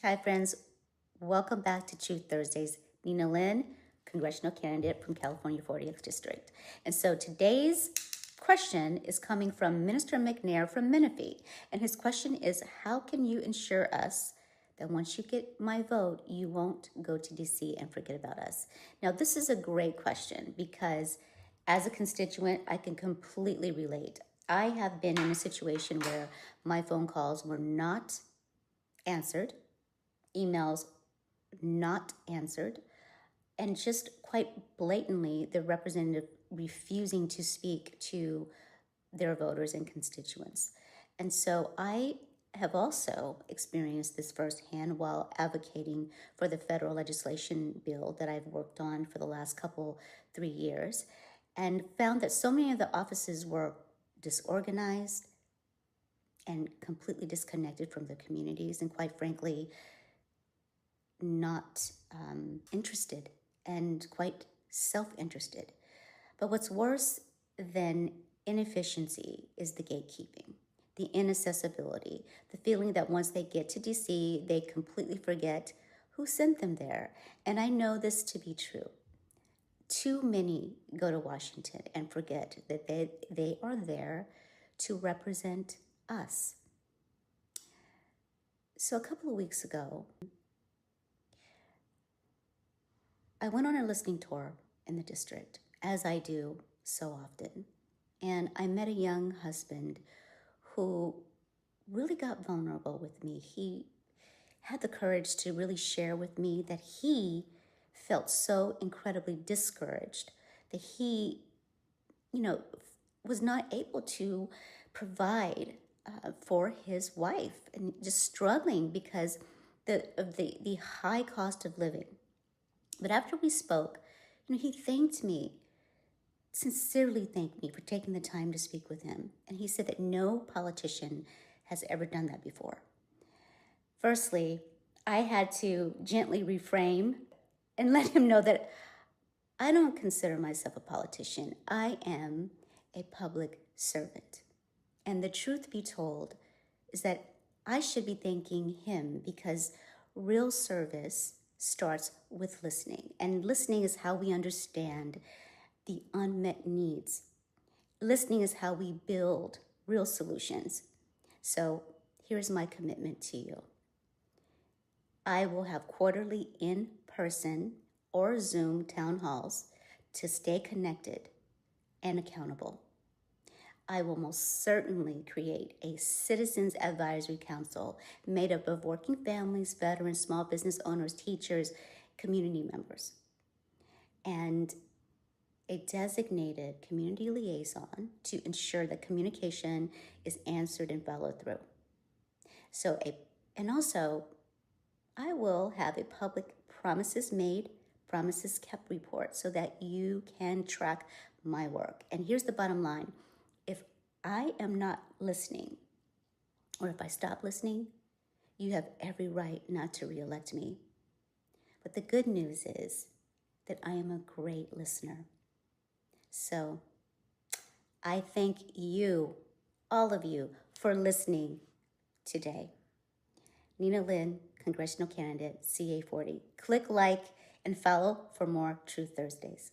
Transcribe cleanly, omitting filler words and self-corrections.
Hi, friends. Welcome back to Truth Thursdays. Nina Lynn, congressional candidate from California 40th District. And so today's question is coming from Minister McNair from Menifee. And his question is, how can you ensure us that once you get my vote, you won't go to DC and forget about us? Now, this is a great question because as a constituent, I can completely relate. I have been in a situation where my phone calls were not answered, emails not answered, and just quite blatantly the representative refusing to speak to their voters and constituents. And so I have also experienced this firsthand while advocating for the federal legislation bill that I've worked on for the last 3 years, and found that so many of the offices were disorganized and completely disconnected from their communities, and quite frankly, not interested and quite self-interested. But what's worse than inefficiency is the gatekeeping, the inaccessibility, the feeling that once they get to DC, they completely forget who sent them there. And I know this to be true. Too many go to Washington and forget that they are there to represent us. So a couple of weeks ago, I went on a listening tour in the district, as I do so often, and I met a young husband who really got vulnerable with me. He had the courage to really share with me that he felt so incredibly discouraged that he, was not able to provide for his wife, and just struggling because of the high cost of living. But after we spoke, he thanked me, sincerely thanked me for taking the time to speak with him. And he said that no politician has ever done that before. Firstly, I had to gently reframe and let him know that I don't consider myself a politician. I am a public servant. And the truth be told is that I should be thanking him because real service starts with listening. And listening is how we understand the unmet needs. Listening is how we build real solutions. So here's my commitment to you. I will have quarterly in-person or Zoom town halls to stay connected and accountable. I will most certainly create a Citizens Advisory Council made up of working families, veterans, small business owners, teachers, community members, and a designated community liaison to ensure that communication is answered and followed through. And also, I will have a public promises made, promises kept report so that you can track my work. And here's the bottom line. If I am not listening, or if I stop listening, you have every right not to reelect me. But the good news is that I am a great listener. So I thank you, all of you, for listening today. Nina Lynn, congressional candidate, CA40. Click like and follow for more Truth Thursdays.